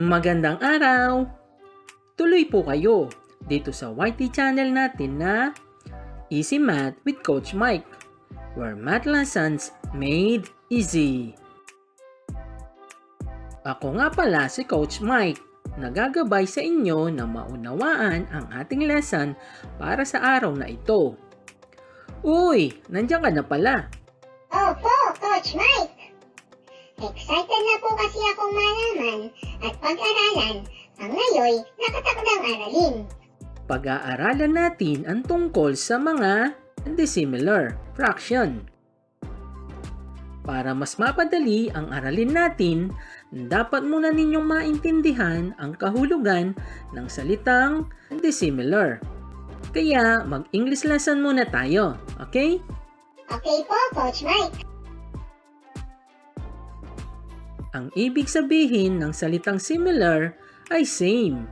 Magandang araw! Tuloy po kayo dito sa YT channel natin na Easy Math with Coach Mike, where math lessons made easy. Ako nga pala si Coach Mike, nagagabay sa inyo na maunawaan ang ating lesson para sa araw na ito. Uy, nandiyan ka na pala. Opo, Coach Mike! Excited na po kasi akong malaman at pag-aralan ang ngayon nakatakdang aralin. Pag-aaralan natin ang tungkol sa mga dissimilar fraction. Para mas mapadali ang aralin natin, dapat muna ninyong maintindihan ang kahulugan ng salitang dissimilar. Kaya mag-English lesson muna tayo, okay? Okay po, Coach Mike. Ang ibig sabihin ng salitang similar ay same.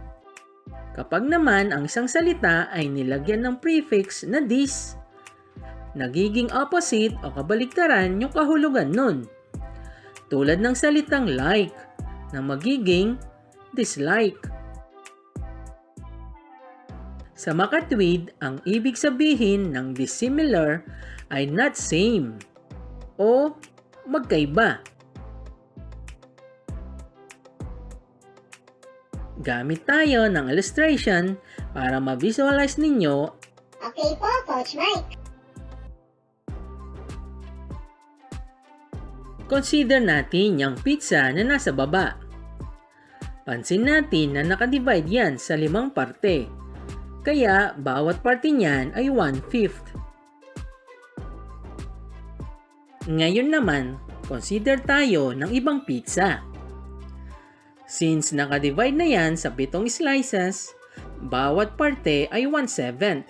Kapag naman ang isang salita ay nilagyan ng prefix na dis, nagiging opposite o kabaligtaran yung kahulugan nun. Tulad ng salitang like na magiging dislike. Sa makatwid, ang ibig sabihin ng dissimilar ay not same o magkaiba. Gamit tayo ng illustration para ma-visualize ninyo. Okay po, Coach Mike. Consider natin yung pizza na nasa baba. Pansin natin na nakadivide yan sa 5 parte. Kaya bawat parte niyan ay 1/5. Ngayon naman, consider tayo ng ibang pizza. Since nakadivide na yan sa 7 slices, bawat parte ay 1/7.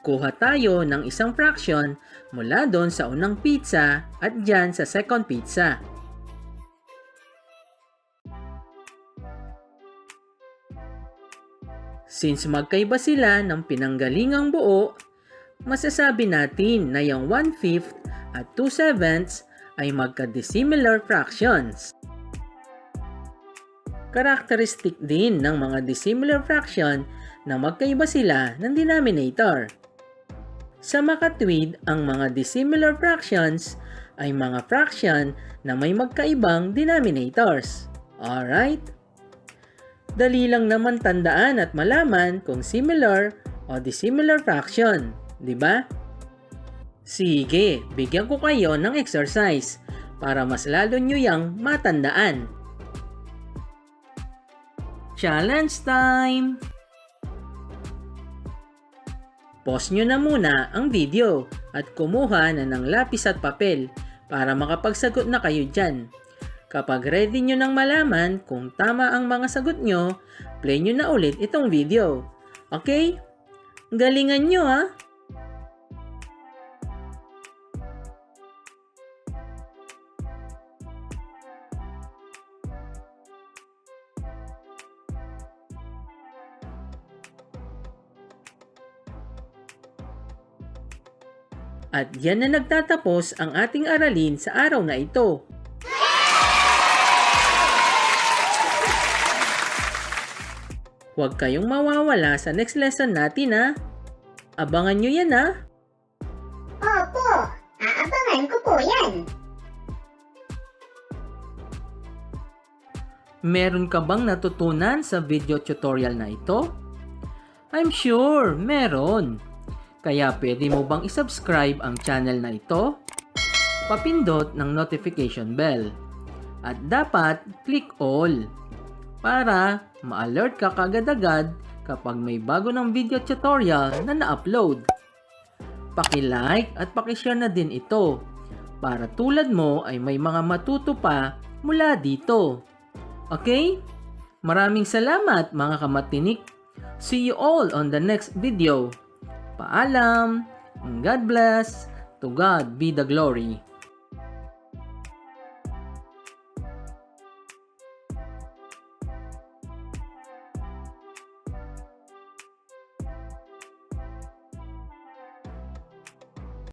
Kuha tayo ng isang fraction mula doon sa unang pizza at dyan sa second pizza. Since magkaiba sila ng pinanggalingang buo, masasabi natin na yung 1/5 at 2/7 ay magka-dissimilar fractions. Characteristic din ng mga dissimilar fraction na magkaiba sila ng denominator. Sa makatwid, ang mga dissimilar fractions ay mga fraction na may magkaibang denominators. Alright? Dali lang naman tandaan at malaman kung similar o dissimilar fraction, di ba? Sige, bigyan ko kayo ng exercise para mas lalo nyo yang matandaan. Challenge time! Pause nyo na muna ang video at kumuha na ng lapis at papel para makapagsagot na kayo dyan. Kapag ready nyo nang malaman kung tama ang mga sagot nyo, play nyo na ulit itong video. Okay? Galingan nyo ha! At yan na nagtatapos ang ating aralin sa araw na ito. Huwag kayong mawawala sa next lesson natin ha. Abangan nyo yan ha. Opo, aabangan ko po yan. Meron ka bang natutunan sa video tutorial na ito? I'm sure, meron. Kaya pwede mo bang isubscribe ang channel na ito? Papindot ng notification bell. At dapat click all para ma-alert ka kagad-agad kapag may bago ng video tutorial na na-upload. Paki-like at paki-share na din ito para tulad mo ay may mga matuto pa mula dito. Okay? Maraming salamat mga kamatinik. See you all on the next video. Paalam, God bless, to God be the glory.